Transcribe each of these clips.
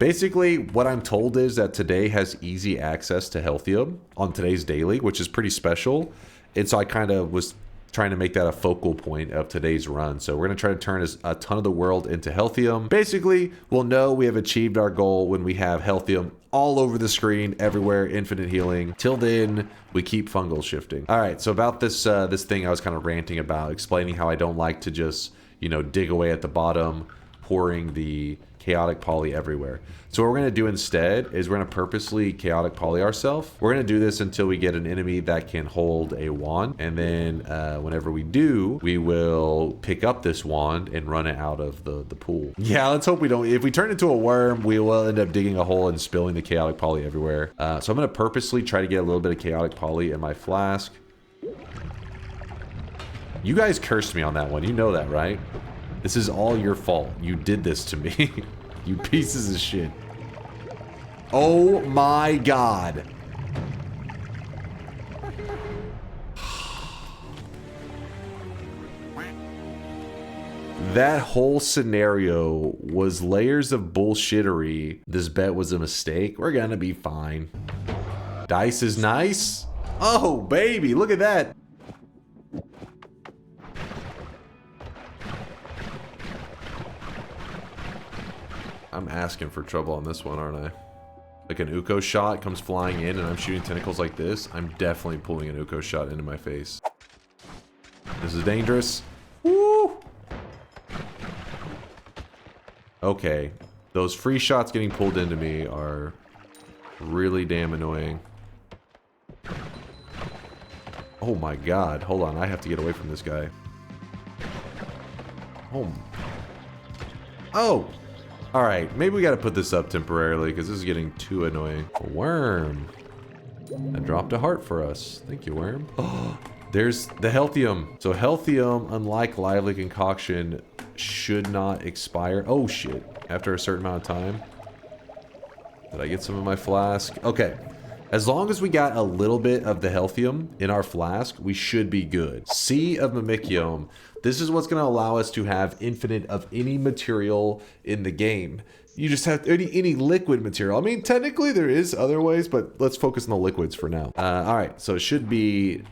Basically, what I'm told is that today has easy access to Healthium on today's daily, which is pretty special. And so I kind of was trying to make that a focal point of today's run. So we're going to try to turn a ton of the world into Healthium. Basically, we'll know we have achieved our goal when we have Healthium all over the screen, everywhere, infinite healing. Till then, we keep fungal shifting. All right, so about this this thing I was kind of ranting about, explaining how I don't like to just, you know, dig away at the bottom, pouring the chaotic poly everywhere. So what we're going to do instead is we're going to purposely chaotic poly ourselves. We're going to do this until we get an enemy that can hold a wand. And then whenever we do, we will pick up this wand and run it out of the pool. Yeah, let's hope we don't. If we turn into a worm, we will end up digging a hole and spilling the chaotic poly everywhere. So I'm going to purposely try to get a little bit of chaotic poly in my flask. You guys cursed me on that one. You know that, right? This is all your fault. You did this to me. You pieces of shit. Oh my god. That whole scenario was layers of bullshittery. This bet was a mistake. We're gonna be fine. Dice is nice. Oh, baby, look at that. I'm asking for trouble on this one, aren't I? Like an Uko shot comes flying in and I'm shooting tentacles like this. I'm definitely pulling an Uko shot into my face. This is dangerous. Woo! Okay. Those free shots getting pulled into me are really damn annoying. Oh my god. Hold on. I have to get away from this guy. Oh! Alright, maybe we gotta put this up temporarily because this is getting too annoying. A worm. I dropped a heart for us. Thank you, worm. Oh, there's the Healthium. So Healthium, unlike Lively Concoction, should not expire. Oh shit. After a certain amount of time. Did I get some in my flask? Okay. As long as we got a little bit of the Healthium in our flask, we should be good. Sea of Mimicium. This is what's going to allow us to have infinite of any material in the game. You just have any liquid material. I mean, technically there is other ways, but let's focus on the liquids for now. All right, so it should be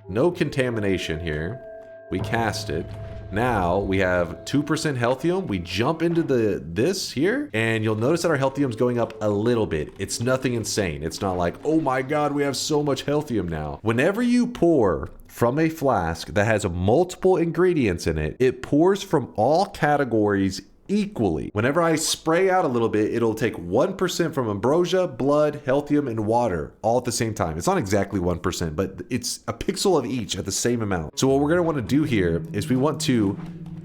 no contamination here. We cast it. Now we have 2% Healthium. We jump into this here, and you'll notice that our Healthium's going up a little bit. It's nothing insane. It's not like, oh my god, we have so much Healthium now. Whenever you pour from a flask that has multiple ingredients in it, it pours from all categories equally. Whenever I spray out a little bit, it'll take 1% from ambrosia, blood, Healthium, and water all at the same time. It's not exactly 1%, but it's a pixel of each at the same amount. So what we're gonna want to do here is we want to,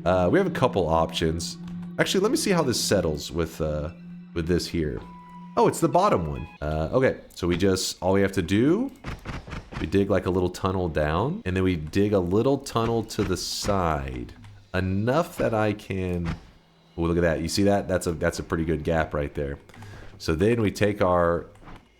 we have a couple options. Actually, let me see how this settles with this here. Oh, it's the bottom one. Okay, so all we have to do, we dig like a little tunnel down, and then we dig a little tunnel to the side. Enough that I can... Oh, look at that. You see that? That's a pretty good gap right there. So then we take our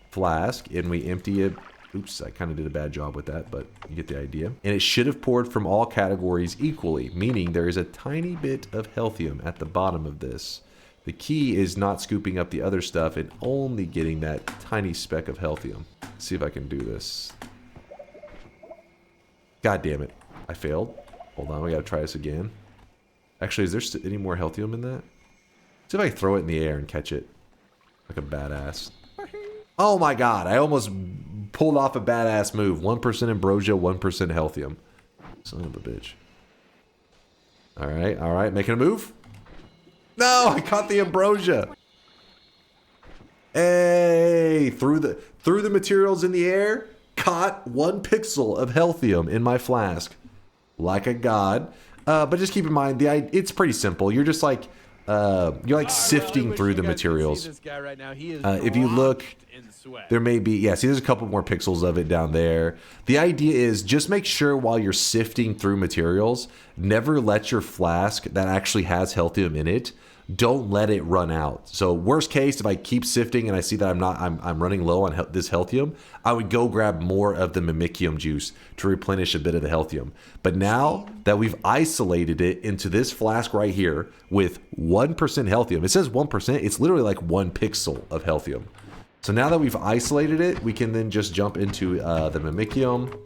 flask and we empty it. Oops, I kind of did a bad job with that, but you get the idea. And it should have poured from all categories equally, meaning there is a tiny bit of Healthium at the bottom of this. The key is not scooping up the other stuff and only getting that tiny speck of Healthium. Let's see if I can do this. God damn it. I failed. Hold on, we gotta try this again. Actually, is there any more Healthium in that? See if I can throw it in the air and catch it. Like a badass. Oh my god, I almost pulled off a badass move. 1% ambrosia, 1% Healthium. Son of a bitch. Alright, making a move. No, I caught the ambrosia. Hey, threw the materials in the air, caught 1 pixel of Healthium in my flask. Like a god. But just keep in mind, it's pretty simple. You're just like, you're like sifting through the materials. If you look, there may be, yeah, see there's a couple more pixels of it down there. The idea is just make sure while you're sifting through materials, never let your flask that actually has Healthium in it don't let it run out. So worst case, if I keep sifting and I see that I'm running low on this Healthium, I would go grab more of the Mimicium juice to replenish a bit of the Healthium. But now that we've isolated it into this flask right here with 1% Healthium, it says 1%, it's literally like 1 pixel of Healthium. So now that we've isolated it, we can then just jump into the Mimicium,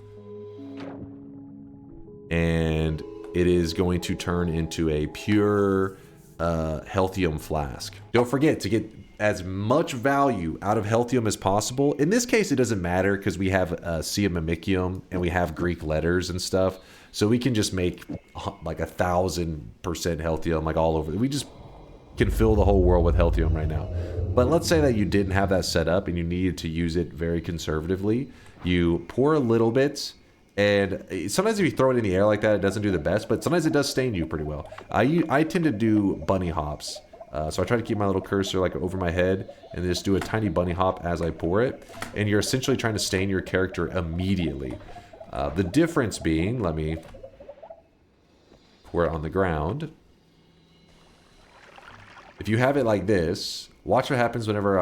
and it is going to turn into a pure Healthium flask. Don't forget to get as much value out of Healthium as possible. In this case, it doesn't matter because we have Sea of Mimicium and we have Greek letters and stuff. So we can just make like 1,000% Healthium, like all over. We just can fill the whole world with Healthium right now. But let's say that you didn't have that set up and you needed to use it very conservatively. You pour a little bit, and sometimes if you throw it in the air like that, it doesn't do the best, but sometimes it does stain you pretty well. I tend to do bunny hops. So I try to keep my little cursor like over my head and just do a tiny bunny hop as I pour it. And you're essentially trying to stain your character immediately. The difference being, let me pour it on the ground. If you have it like this, watch what happens whenever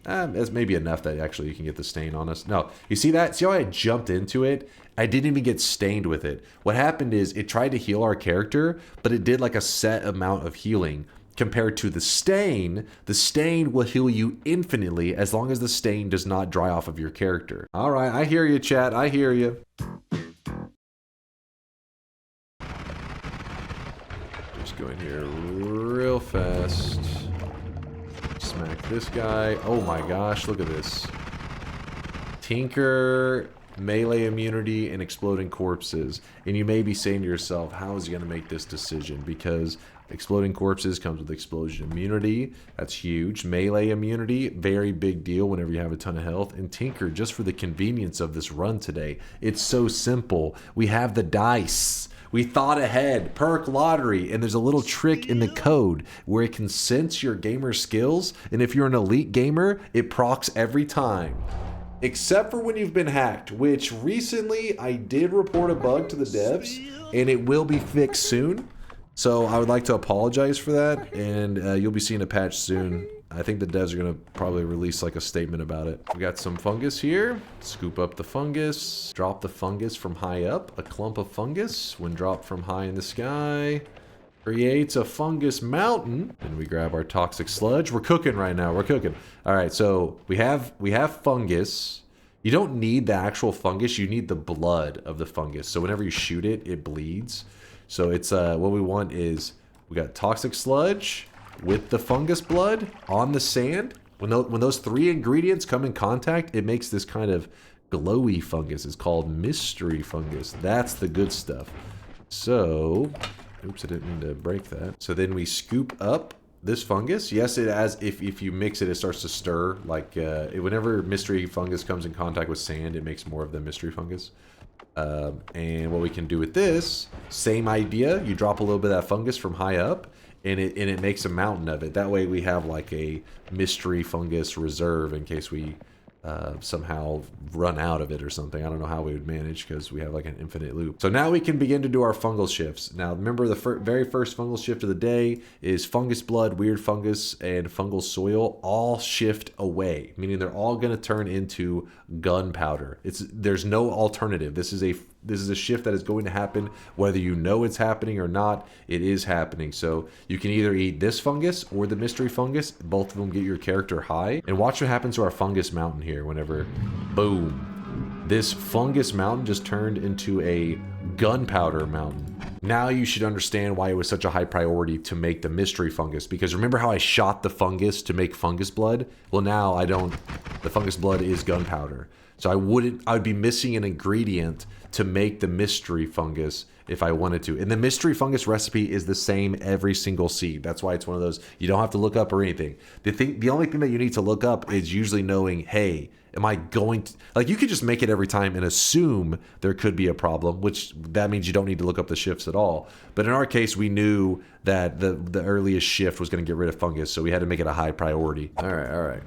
that's maybe enough that actually you can get the stain on us. No, you see that? See how I jumped into it? I didn't even get stained with it. What happened is it tried to heal our character, but it did like a set amount of healing. Compared to the stain will heal you infinitely as long as the stain does not dry off of your character. All right, I hear you, chat. I hear you. Just go in here real fast. Smack this guy. Oh my gosh, look at this. Tinker, melee immunity, and exploding corpses. And you may be saying to yourself, how is he going to make this decision? Because exploding corpses comes with explosion immunity. That's huge. Melee immunity, very big deal whenever you have a ton of health. And Tinker, just for the convenience of this run today, it's so simple. We have the dice. We thought ahead. Perk lottery. And there's a little trick in the code where it can sense your gamer skills. And if you're an elite gamer, it procs every time. Except for when you've been hacked, which recently I did report a bug to the devs, and it will be fixed soon. So I would like to apologize for that, and you'll be seeing a patch soon. I think the devs are going to probably release like a statement about it. We got some fungus here. Scoop up the fungus. Drop the fungus from high up. A clump of fungus, when dropped from high in the sky, creates a fungus mountain. And we grab our toxic sludge. We're cooking right now. We're cooking. All right, so we have fungus. You don't need the actual fungus. You need the blood of the fungus. So whenever you shoot it, it bleeds. So it's what we want is we got toxic sludge with the fungus blood on the sand. When those three ingredients come in contact, it makes this kind of glowy fungus. It's called mystery fungus. That's the good stuff. So, oops, I didn't mean to break that. So then we scoop up this fungus. Yes, if you mix it, it starts to stir. Like whenever mystery fungus comes in contact with sand, it makes more of the mystery fungus. And what we can do with this, same idea. You drop a little bit of that fungus from high up, and it makes a mountain of it. That way we have like a mystery fungus reserve in case we somehow run out of it or something. I don't know how we would manage because we have like an infinite loop. So now we can begin to do our fungal shifts. Now remember, the very first fungal shift of the day is fungus blood, weird fungus, and fungal soil all shift away, meaning they're all going to turn into gunpowder. There's no alternative. This is a shift that is going to happen whether you know it's happening or not. It is happening. So you can either eat this fungus or the mystery fungus. Both of them get your character high. And watch what happens to our fungus mountain here whenever, boom, this fungus mountain just turned into a gunpowder mountain. Now you should understand why it was such a high priority to make the mystery fungus, because remember how I shot the fungus to make fungus blood? Well, now I don't. The fungus blood is gunpowder. So I would be missing an ingredient to make the mystery fungus if I wanted to. And the mystery fungus recipe is the same every single seed. That's why it's one of those you don't have to look up or anything. The only thing that you need to look up is usually knowing, hey, am I going to, like, you could just make it every time and assume there could be a problem, which that means you don't need to look up the shifts at all. But in our case, we knew that the earliest shift was going to get rid of fungus, so we had to make it a high priority. All right.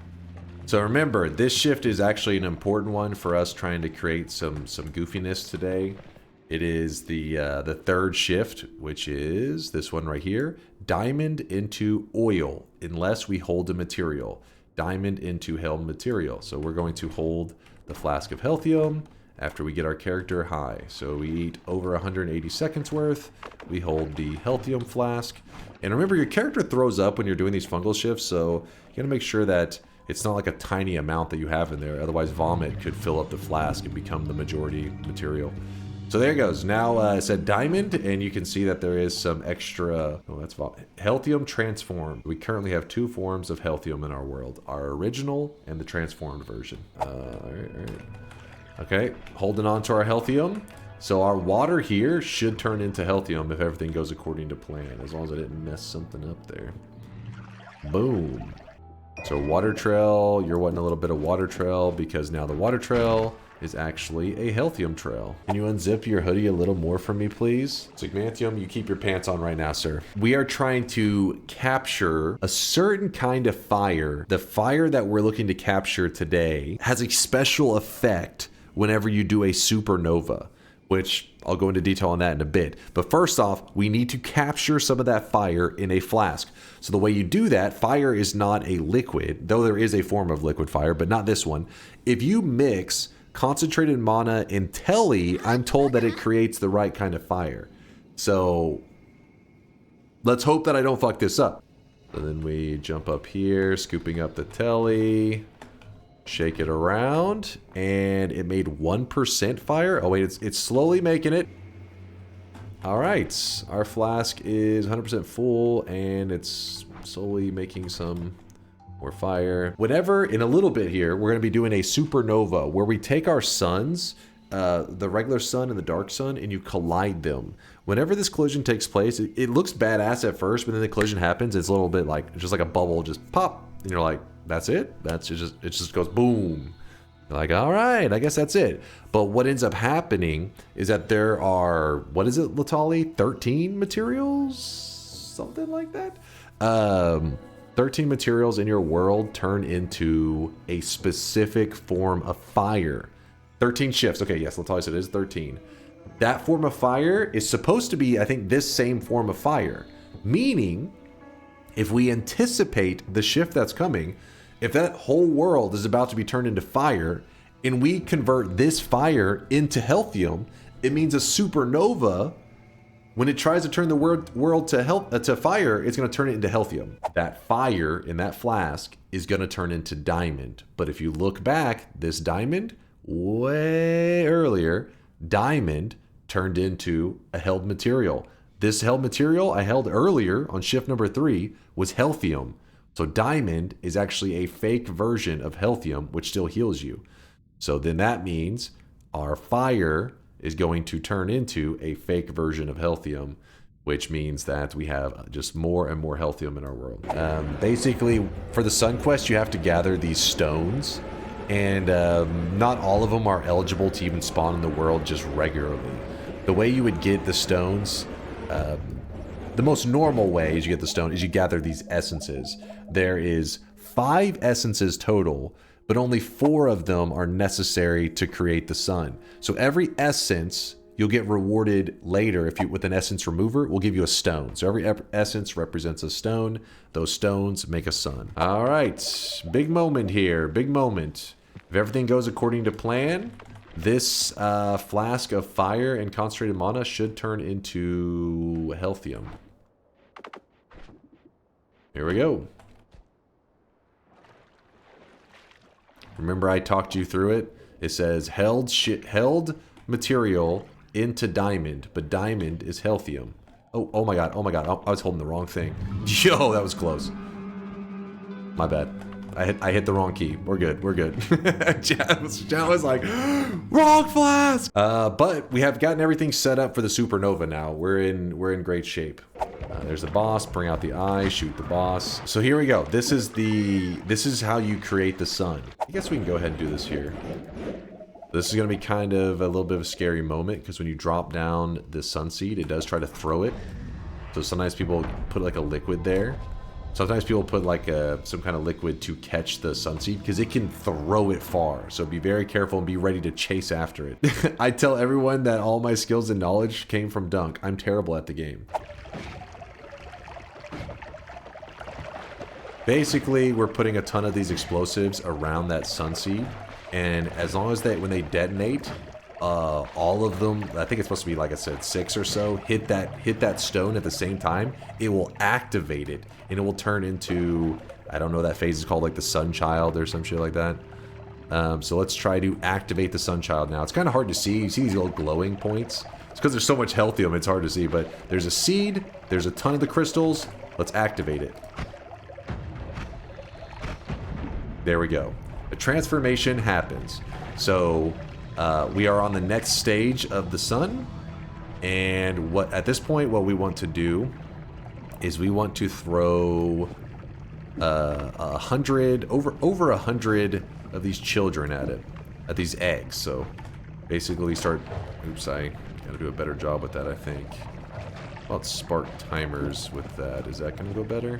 So remember, this shift is actually an important one for us trying to create some goofiness today. It is the third shift, which is this one right here. Diamond into oil, unless we hold a material. Diamond into held material. So we're going to hold the flask of Healthium after we get our character high. So we eat over 180 seconds worth. We hold the Healthium flask. And remember, your character throws up when you're doing these fungal shifts, so you gotta make sure that it's not like a tiny amount that you have in there. Otherwise, vomit could fill up the flask and become the majority material. So there it goes. Now it said diamond, and you can see that there is some extra. Oh, that's Healthium transformed. We currently have 2 forms of Healthium in our world: our original and the transformed version. All right. Okay, holding on to our Healthium. So our water here should turn into Healthium if everything goes according to plan, as long as I didn't mess something up there. Boom. So water trail, you're wanting a little bit of water trail because now the water trail is actually a Healthium trail. Can you unzip your hoodie a little more for me, please? Sigmantium, you keep your pants on right now, sir. We are trying to capture a certain kind of fire. The fire that we're looking to capture today has a special effect whenever you do a supernova, which I'll go into detail on that in a bit. But first off, we need to capture some of that fire in a flask. So the way you do that, fire is not a liquid, though there is a form of liquid fire, but not this one. If you mix concentrated mana and telly, I'm told that it creates the right kind of fire. So let's hope that I don't fuck this up. So then we jump up here, scooping up the telly, shake it around, and it made 1% fire. Oh wait, it's slowly making it. All right, our flask is 100% full, and it's slowly making some more fire. Whenever, in a little bit here, we're going to be doing a supernova where we take our suns, the regular sun and the dark sun, and you collide them. Whenever this collision takes place, it looks badass at first, but then the collision happens. It's a little bit like, just like a bubble, just pop, and you're like, that's it? It just goes boom. You're like, all right, I guess that's it. But what ends up happening is that there are, what is it, Latali? 13 materials? Something like that? 13 materials in your world turn into a specific form of fire. 13 shifts. Okay, yes, Latali said it is 13. That form of fire is supposed to be, I think, this same form of fire. Meaning, if we anticipate the shift that's coming, if that whole world is about to be turned into fire, and we convert this fire into Healthium, it means a supernova, when it tries to turn the world to fire, it's going to turn it into Healthium. That fire in that flask is going to turn into diamond. But if you look back, this diamond, way earlier, diamond turned into a held material. This held material I held earlier on shift number 3 was Healthium. So diamond is actually a fake version of Healthium, which still heals you. So then that means our fire is going to turn into a fake version of Healthium, which means that we have just more and more Healthium in our world. Basically, for the Sun Quest, you have to gather these stones, and not all of them are eligible to even spawn in the world just regularly. The way you would get the stones, the most normal way is you get the stone is you gather these essences. There is 5 essences total, but only 4 of them are necessary to create the sun. So every essence you'll get rewarded later if you with an essence remover will give you a stone. So every essence represents a stone. Those stones make a sun. All right, big moment here, big moment. If everything goes according to plan, this flask of fire and concentrated mana should turn into Healthium. Here we go. Remember I talked you through it? It says held material into diamond, but diamond is Healthium. Oh my god, I was holding the wrong thing. Yo, that was close. My bad. I hit the wrong key. We're good. John was like, wrong flask! But we have gotten everything set up for the supernova now. We're in great shape. There's the boss, bring out the eye, shoot the boss. So here we go. This is how you create the sun. I guess we can go ahead and do this here. This is gonna be kind of a little bit of a scary moment because when you drop down the sun seed, it does try to throw it. So sometimes people put like a liquid there. Sometimes people put like some kind of liquid to catch the sunseed because it can throw it far. So be very careful and be ready to chase after it. I tell everyone that all my skills and knowledge came from Dunk. I'm terrible at the game. Basically, we're putting a ton of these explosives around that sunseed, and as long as when they detonate, all of them, I think it's supposed to be, like I said, 6 or so, hit that stone at the same time, it will activate it, and it will turn into, I don't know what that phase is called, like the Sunchild or some shit like that. So let's try to activate the Sunchild now. It's kind of hard to see. You see these little glowing points? It's because there's so much Healthium, it's hard to see, but there's a seed, there's a ton of the crystals. Let's activate it. There we go. The transformation happens. So we are on the next stage of the sun, and at this point what we want to do is we want to throw 100 over 100 of these children at these eggs. So basically start. Oops, I gotta do a better job with that, I think. How about spark timers with that? Is that gonna go better?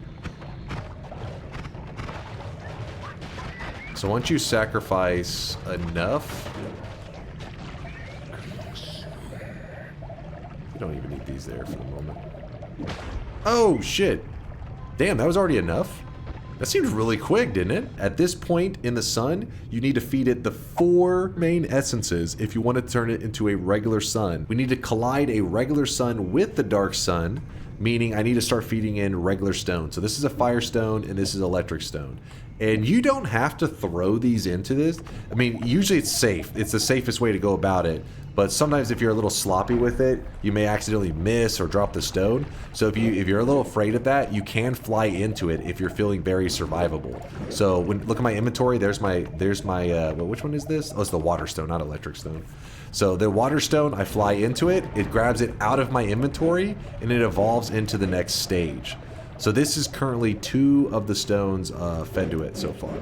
So once you sacrifice enough, you don't even need these there for the moment. Oh shit! Damn, that was already enough? That seems really quick, didn't it? At this point in the sun, you need to feed it the 4 main essences if you want to turn it into a regular sun. We need to collide a regular sun with the dark sun, meaning I need to start feeding in regular stone. So this is a fire stone and this is electric stone. And you don't have to throw these into this. I mean, usually it's safe. It's the safest way to go about it. But sometimes if you're a little sloppy with it, you may accidentally miss or drop the stone. So if you're a little afraid of that, you can fly into it if you're feeling very survivable. So look at my inventory. There's my well, which one is this? Oh, it's the water stone, not electric stone. So the water stone, I fly into it. It grabs it out of my inventory and it evolves into the next stage. So this is currently 2 of the stones fed to it so far.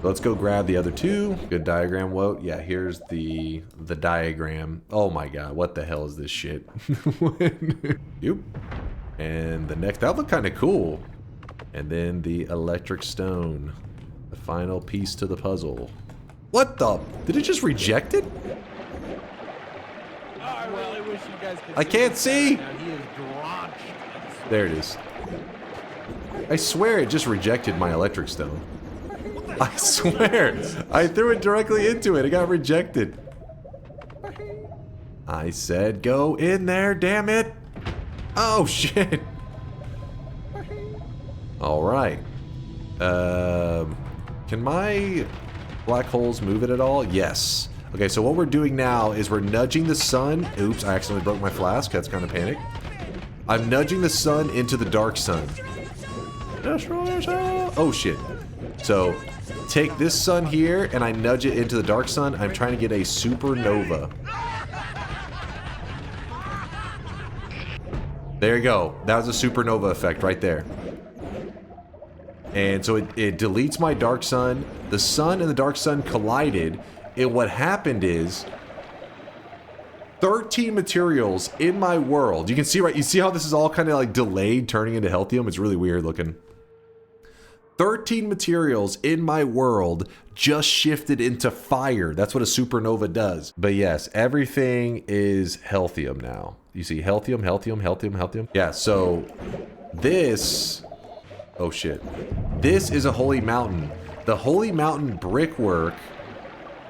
Let's go grab the other 2. Good diagram. Whoa, yeah, here's the diagram. Oh my god, what the hell is this shit? Yep. And the next, that looked kind of cool. And then the electric stone. The final piece to the puzzle. What the? Did it just reject it? Oh, I really wish you guys could I can't see. Now he is drenched. There it is. I swear it just rejected my electric stone. I swear. I threw it directly into it. It got rejected. I said go in there, damn it. Oh, shit. Alright. Can my black holes move it at all? Yes. Okay, so what we're doing now is we're nudging the sun. Oops, I accidentally broke my flask. That's kind of panic. I'm nudging the sun into the dark sun. Oh shit. So take this sun here and I nudge it into the dark sun. I'm trying to get a supernova. There you go. That was a supernova effect right there. And so it deletes my dark sun. The sun and the dark sun collided. And what happened is 13 materials in my world. You can see, right? You see how this is all kind of like delayed turning into Healthium? It's really weird looking. 13 materials in my world just shifted into fire. That's what a supernova does. But yes, everything is Healthium now. You see Healthium, Healthium, Healthium, Healthium. Yeah, so this... Oh shit. This is a holy mountain. The holy mountain brickwork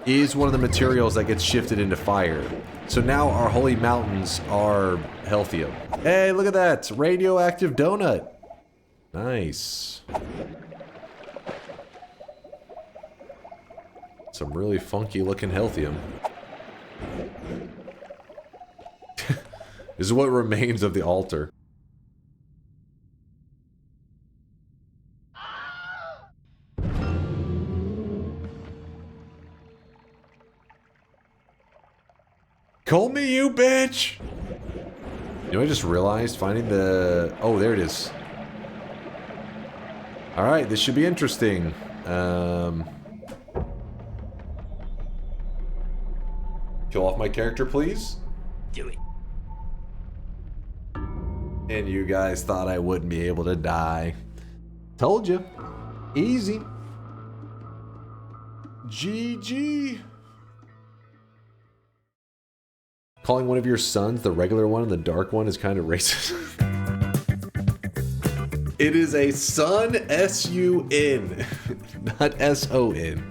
is one of the materials that gets shifted into fire. So now our holy mountains are Healthium. Hey, look at that! Radioactive donut! Nice. Some really funky looking Healthium. This is what remains of the altar. Call me you, bitch! You know, I just realized finding the... Oh, there it is. Alright, this should be interesting. Kill off my character, please? Do it. And you guys thought I wouldn't be able to die. Told you. Easy. GG. Calling one of your sons the regular one and the dark one is kind of racist. It is a sun, S-U-N, not S-O-N.